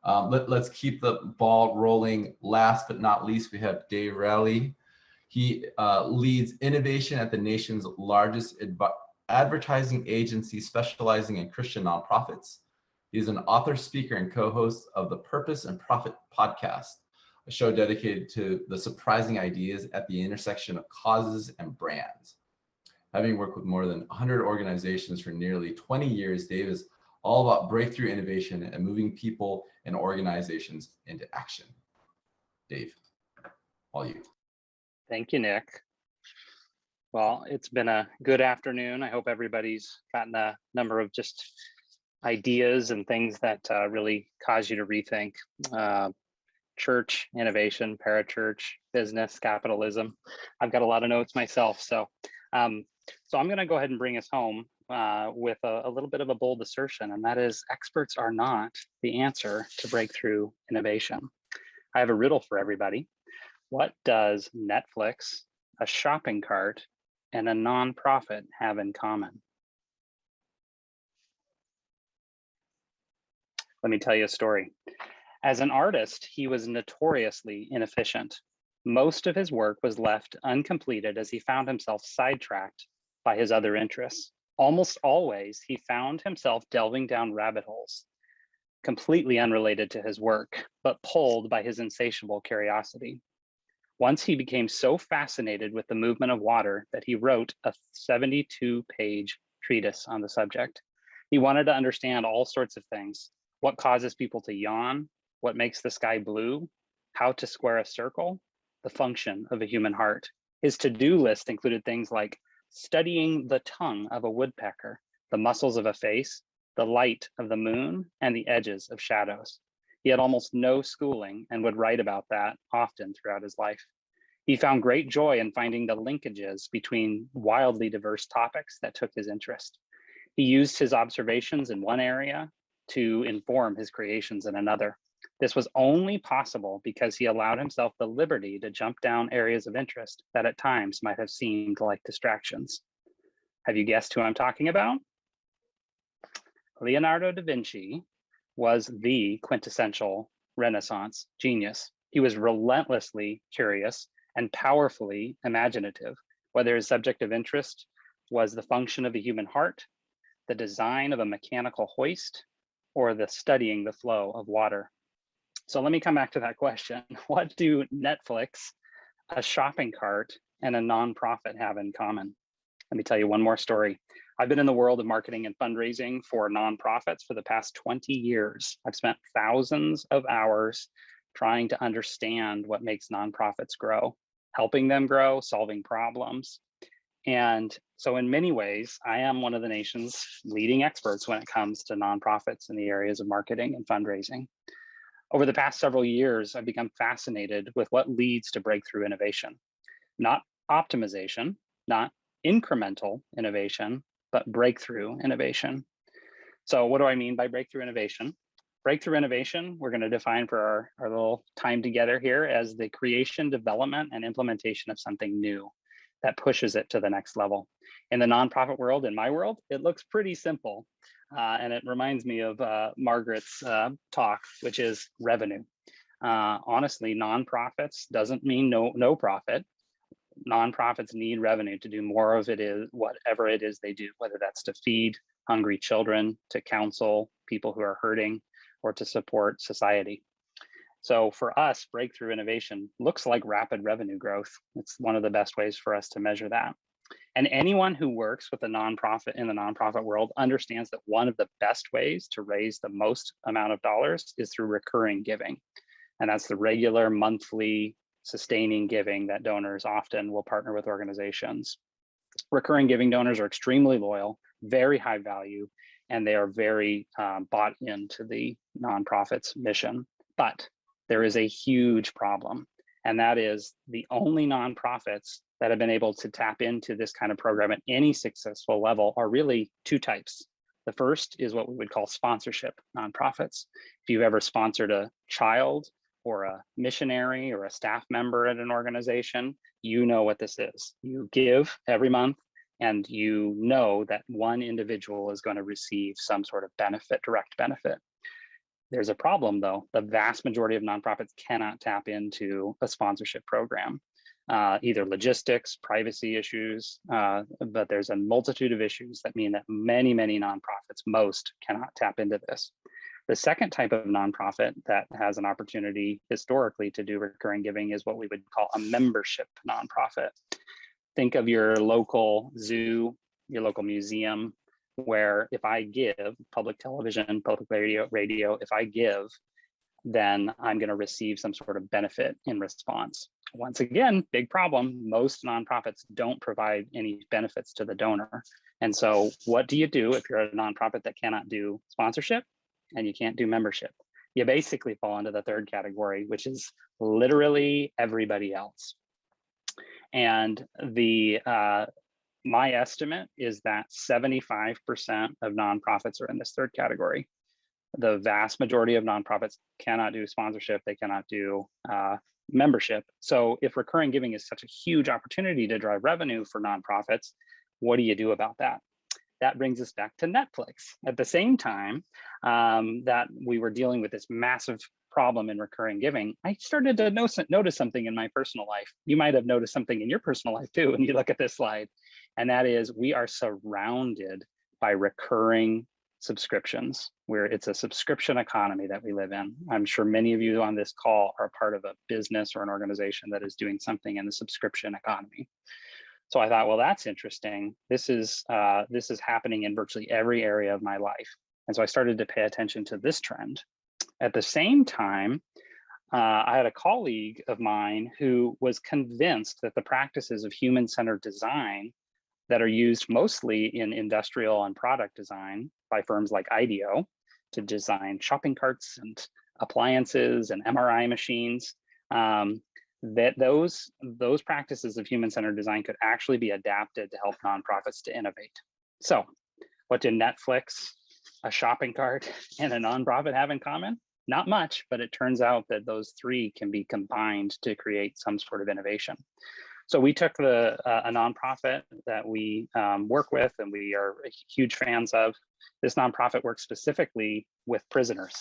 Let's keep the ball rolling. Last but not least, we have Dave Rowley. He leads innovation at the nation's largest advertising agency specializing in Christian nonprofits. He is an author, speaker, and co-host of the Purpose and Profit podcast, a show dedicated to the surprising ideas at the intersection of causes and brands. Having worked with more than 100 organizations for nearly 20 years, Dave is all about breakthrough innovation and moving people and organizations into action. Dave, all you. Thank you, Nick. Well, it's been a good afternoon. I hope everybody's gotten a number of just ideas and things that really cause you to rethink church, innovation, parachurch, business, capitalism. I've got a lot of notes myself. So I'm going to go ahead and bring us home with a little bit of a bold assertion, and that is experts are not the answer to breakthrough innovation. I have a riddle for everybody. What does Netflix, a shopping cart, and a nonprofit have in common? Let me tell you a story. As an artist, he was notoriously inefficient. Most of his work was left uncompleted as he found himself sidetracked by his other interests. Almost always, he found himself delving down rabbit holes, completely unrelated to his work, but pulled by his insatiable curiosity. Once he became so fascinated with the movement of water that he wrote a 72-page treatise on the subject. He wanted to understand all sorts of things: what causes people to yawn, what makes the sky blue, how to square a circle, the function of a human heart. His to-do list included things like studying the tongue of a woodpecker, the muscles of a face, the light of the moon, and the edges of shadows. He had almost no schooling and would write about that often throughout his life. He found great joy in finding the linkages between wildly diverse topics that took his interest. He used his observations in one area to inform his creations in another. This was only possible because he allowed himself the liberty to jump down areas of interest that at times might have seemed like distractions. Have you guessed who I'm talking about? Leonardo da Vinci was the quintessential Renaissance genius. He was relentlessly curious and powerfully imaginative, whether his subject of interest was the function of the human heart, the design of a mechanical hoist, or the studying the flow of water. So let me come back to that question. What do Netflix, a shopping cart, and a nonprofit have in common? Let me tell you one more story. I've been in the world of marketing and fundraising for nonprofits for the past 20 years. I've spent thousands of hours trying to understand what makes nonprofits grow, helping them grow, solving problems. And so in many ways, I am one of the nation's leading experts when it comes to nonprofits in the areas of marketing and fundraising. Over the past several years, I've become fascinated with what leads to breakthrough innovation, not optimization, not incremental innovation, but breakthrough innovation. So what do I mean by breakthrough innovation? Breakthrough innovation, we're going to define for our little time together here as the creation, development, and implementation of something new that pushes it to the next level. In the nonprofit world, in my world, it looks pretty simple. And it reminds me of Margaret's talk, which is revenue. Honestly, nonprofits doesn't mean no profit. Nonprofits need revenue to do more of it is whatever it is they do, whether that's to feed hungry children, to counsel people who are hurting, or to support society. So for us, breakthrough innovation looks like rapid revenue growth. It's one of the best ways for us to measure that. And anyone who works with a nonprofit in the nonprofit world understands that one of the best ways to raise the most amount of dollars is through recurring giving. And that's the regular monthly sustaining giving that donors often will partner with organizations. Recurring giving donors are extremely loyal, very high value, and they are very bought into the nonprofit's mission. But there is a huge problem, and that is the only nonprofits that have been able to tap into this kind of program at any successful level are really two types. The first is what we would call sponsorship nonprofits. If you've ever sponsored a child or a missionary or a staff member at an organization, you know what this is. You give every month, and you know that one individual is going to receive some sort of benefit, direct benefit. There's a problem though. The vast majority of nonprofits cannot tap into a sponsorship program, either logistics, privacy issues, but there's a multitude of issues that mean that many, many nonprofits, most, cannot tap into this. The second type of nonprofit that has an opportunity historically to do recurring giving is what we would call a membership nonprofit. Think of your local zoo, your local museum, where if I give public television, public radio, if I give, then I'm going to receive some sort of benefit in response. Once again, big problem, most nonprofits don't provide any benefits to the donor. And so what do you do if you're a nonprofit that cannot do sponsorship and you can't do membership? You basically fall into the third category, which is literally everybody else. And my estimate is that 75% of nonprofits are in this third category. The vast majority of nonprofits cannot do sponsorship, they cannot do membership. So if recurring giving is such a huge opportunity to drive revenue for nonprofits, what do you do about that? That brings us back to Netflix. At the same time that we were dealing with this massive problem in recurring giving, I started to notice something in my personal life. You might have noticed something in your personal life too when you look at this slide, and that is we are surrounded by recurring subscriptions, where it's a subscription economy that we live in. I'm sure many of you on this call are part of a business or an organization that is doing something in the subscription economy. So I thought, well, that's interesting. This is happening in virtually every area of my life. And so I started to pay attention to this trend. At the same time, I had a colleague of mine who was convinced that the practices of human-centered design that are used mostly in industrial and product design by firms like IDEO to design shopping carts and appliances and MRI machines, that those practices of human-centered design could actually be adapted to help nonprofits to innovate. So what did Netflix, a shopping cart, and a nonprofit have in common? Not much, but it turns out that those three can be combined to create some sort of innovation. So we took a nonprofit that we work with and we are huge fans of. This nonprofit works specifically with prisoners,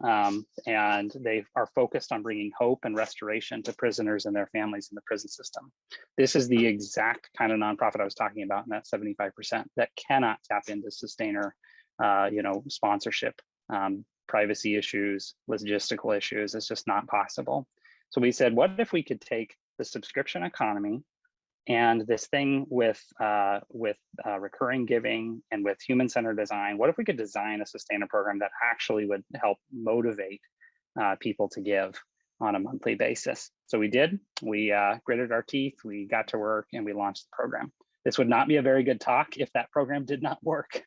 and they are focused on bringing hope and restoration to prisoners and their families in the prison system. This is the exact kind of nonprofit I was talking about in that 75% that cannot tap into sustainer, sponsorship, privacy issues, logistical issues. It's just not possible. So we said, what if we could take the subscription economy and this thing with recurring giving and with human-centered design, what if we could design a sustainer program that actually would help motivate people to give on a monthly basis? So we did. We gritted our teeth, we got to work, and we launched the program. This would not be a very good talk if that program did not work.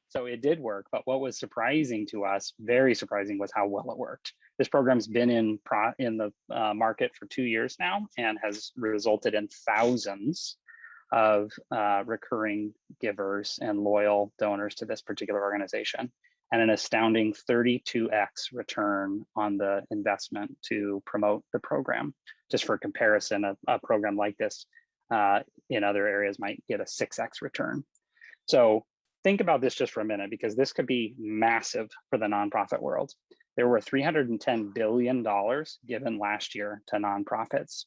So it did work, but what was surprising to us, very surprising, was how well it worked. This program's been in the market for 2 years now and has resulted in thousands of recurring givers and loyal donors to this particular organization, and an astounding 32x return on the investment to promote the program. Just for comparison, a program like this in other areas might get a 6x return. So think about this just for a minute, because this could be massive for the nonprofit world. There were $310 billion given last year to nonprofits.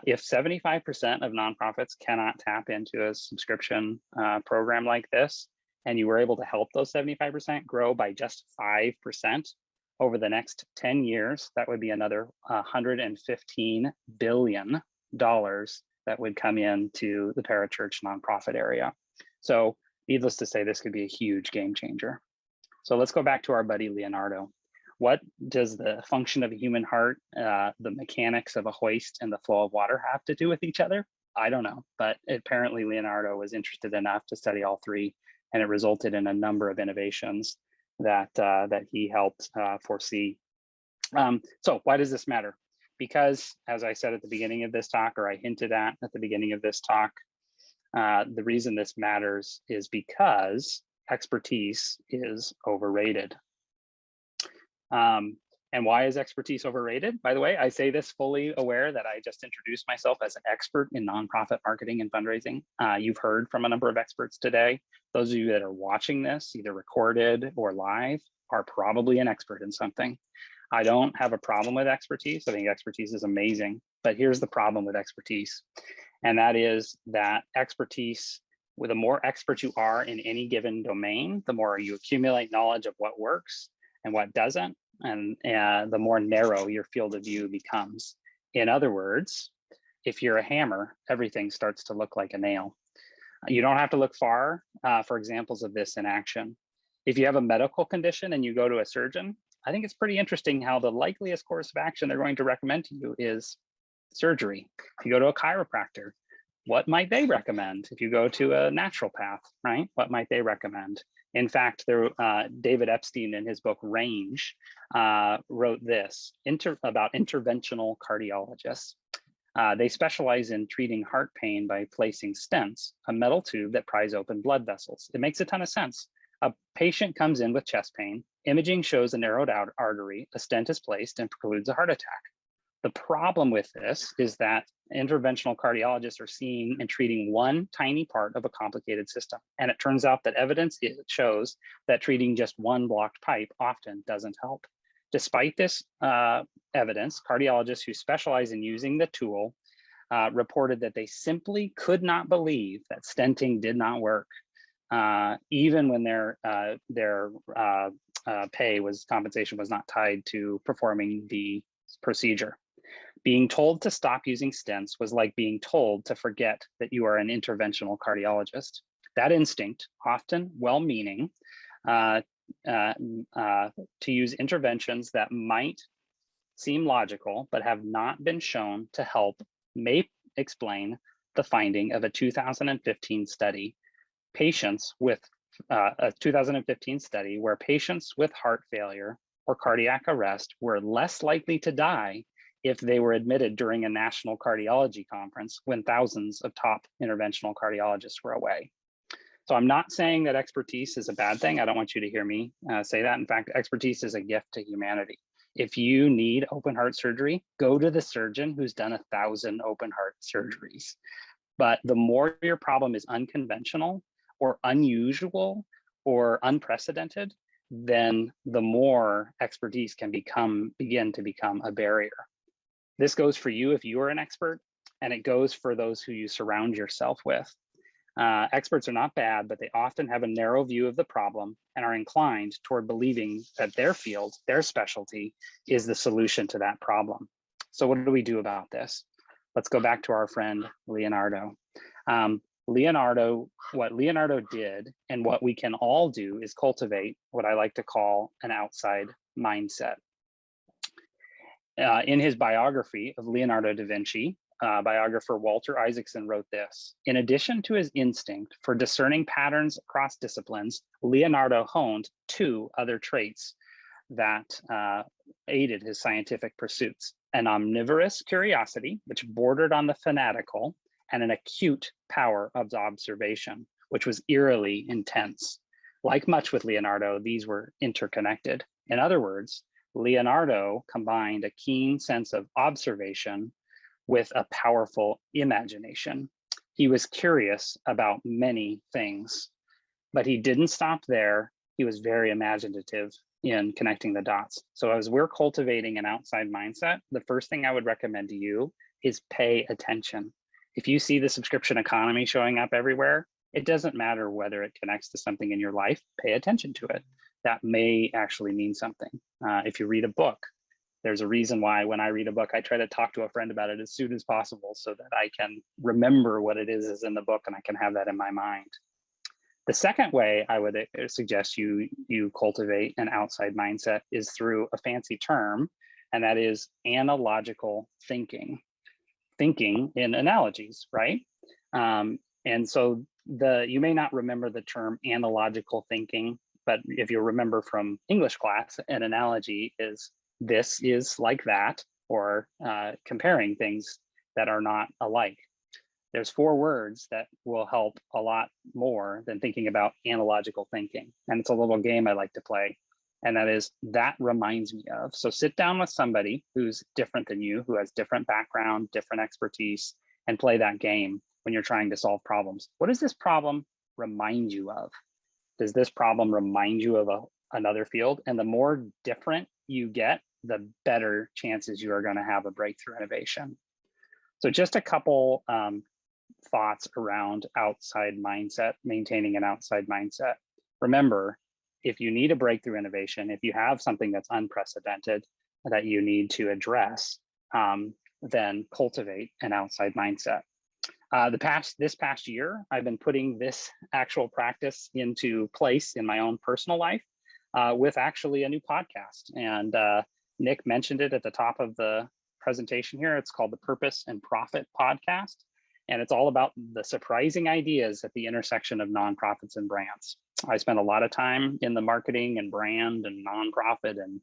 If 75% of nonprofits cannot tap into a subscription program like this, and you were able to help those 75% grow by just 5% over the next 10 years, that would be another $115 billion that would come into the parachurch nonprofit area. So needless to say, this could be a huge game changer. So let's go back to our buddy Leonardo. What does the function of a human heart, the mechanics of a hoist, and the flow of water have to do with each other? I don't know, but apparently Leonardo was interested enough to study all three, and it resulted in a number of innovations that he helped foresee. So why does this matter? Because, as I said at the beginning of this talk, or I hinted at the beginning of this talk, the reason this matters is because expertise is overrated. And And why is expertise overrated? By the way, I say this fully aware that I just introduced myself as an expert in nonprofit marketing and fundraising. You've heard from a number of experts today. Those of you that are watching this, either recorded or live, are probably an expert in something. I don't have a problem with expertise. I think expertise is amazing, but here's the problem with expertise. And that is that expertise, with the more expert you are in any given domain, the more you accumulate knowledge of what works and what doesn't, and the more narrow your field of view becomes. In other words, if you're a hammer, everything starts to look like a nail. You don't have to look far for examples of this in action. If you have a medical condition and you go to a surgeon, I think it's pretty interesting how the likeliest course of action they're going to recommend to you is surgery. If you go to a chiropractor, what might they recommend? If you go to a naturopath, right? What might they recommend? In fact, David Epstein in his book Range wrote this about interventional cardiologists. They specialize in treating heart pain by placing stents, a metal tube that pries open blood vessels. It makes a ton of sense. A patient comes in with chest pain, imaging shows a narrowed out artery, a stent is placed and precludes a heart attack. The problem with this is that interventional cardiologists are seeing and treating one tiny part of a complicated system. And it turns out that evidence shows that treating just one blocked pipe often doesn't help. Despite this evidence, cardiologists who specialize in using the tool reported that they simply could not believe that stenting did not work, even when their compensation was not tied to performing the procedure. Being told to stop using stents was like being told to forget that you are an interventional cardiologist. That instinct, often well-meaning, to use interventions that might seem logical but have not been shown to help, may explain the finding of a 2015 study. A 2015 study where patients with heart failure or cardiac arrest were less likely to die if they were admitted during a national cardiology conference when thousands of top interventional cardiologists were away. So I'm not saying that expertise is a bad thing. I don't want you to hear me say that. In fact, expertise is a gift to humanity. If you need open heart surgery, go to the surgeon who's done 1,000 open heart surgeries. But the more your problem is unconventional or unusual or unprecedented, then the more expertise can begin to become a barrier. This goes for you if you are an expert, and it goes for those who you surround yourself with. Experts are not bad, but they often have a narrow view of the problem and are inclined toward believing that their field, their specialty, is the solution to that problem. So what do we do about this? Let's go back to our friend Leonardo. What Leonardo did and what we can all do is cultivate what I like to call an outside mindset. In his biography of Leonardo da Vinci, biographer Walter Isaacson wrote this: in addition to his instinct for discerning patterns across disciplines, Leonardo honed two other traits that aided his scientific pursuits: an omnivorous curiosity, which bordered on the fanatical, and an acute power of observation, which was eerily intense. Like much with Leonardo, these were interconnected. In other words, Leonardo combined a keen sense of observation with a powerful imagination. He was curious about many things, but he didn't stop there. He was very imaginative in connecting the dots. So as we're cultivating an outside mindset, the first thing I would recommend to you is pay attention. If you see the subscription economy showing up everywhere, it doesn't matter whether it connects to something in your life, pay attention to it. That may actually mean something. If you read a book, there's a reason why when I read a book, I try to talk to a friend about it as soon as possible so that I can remember what it is in the book and I can have that in my mind. The second way I would suggest you cultivate an outside mindset is through a fancy term, and that is analogical thinking. Thinking in analogies, right? And so you may not remember the term analogical thinking, but if you remember from English class, an analogy is this is like that, or comparing things that are not alike. There's 4 words that will help a lot more than thinking about analogical thinking. And it's a little game I like to play. And that reminds me of. So sit down with somebody who's different than you, who has different background, different expertise, and play that game when you're trying to solve problems. What does this problem remind you of? Does this problem remind you of another field? And the more different you get, the better chances you are going to have a breakthrough innovation. So just a couple thoughts around outside mindset, maintaining an outside mindset. Remember, if you need a breakthrough innovation, if you have something that's unprecedented that you need to address, then cultivate an outside mindset. This past year, I've been putting this actual practice into place in my own personal life with actually a new podcast. And Nick mentioned it at the top of the presentation here. It's called the Purpose and Profit Podcast. And it's all about the surprising ideas at the intersection of nonprofits and brands. I spent a lot of time in the marketing and brand and nonprofit and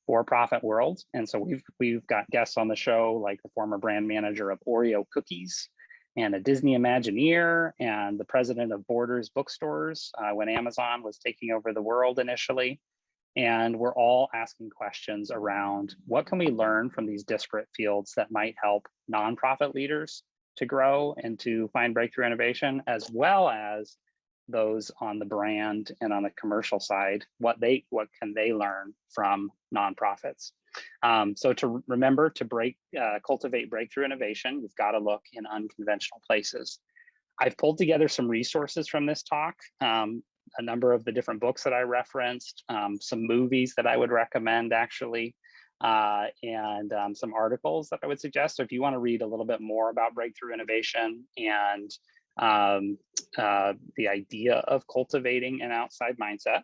for-profit world. And so we've got guests on the show, like the former brand manager of Oreo cookies and a Disney Imagineer and the president of Borders bookstores when Amazon was taking over the world initially. And we're all asking questions around what can we learn from these disparate fields that might help nonprofit leaders to grow and to find breakthrough innovation, as well as those on the brand and on the commercial side, what can they learn from nonprofits. So to remember to cultivate breakthrough innovation, you've got to look in unconventional places. I've pulled together some resources from this talk, a number of the different books that I referenced, some movies that I would recommend actually, and some articles that I would suggest. So if you want to read a little bit more about breakthrough innovation and the idea of cultivating an outside mindset,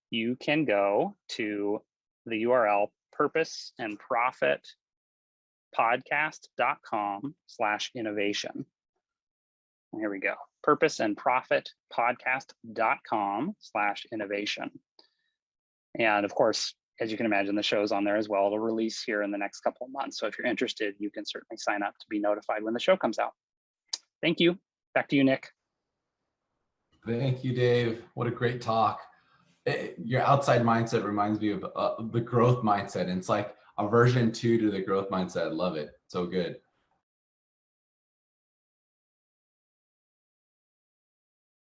you can go to the URL purposeandprofitpodcast.com/innovation. Here we go. purposeandprofitpodcast.com/innovation. And of course, as you can imagine, the show's on there as well. It'll release here in the next couple of months. So if you're interested, you can certainly sign up to be notified when the show comes out. Thank you. Back to you, Nick. Thank you, Dave. What a great talk. Your outside mindset reminds me of the growth mindset. And it's like a version 2 to the growth mindset. I love it. So good.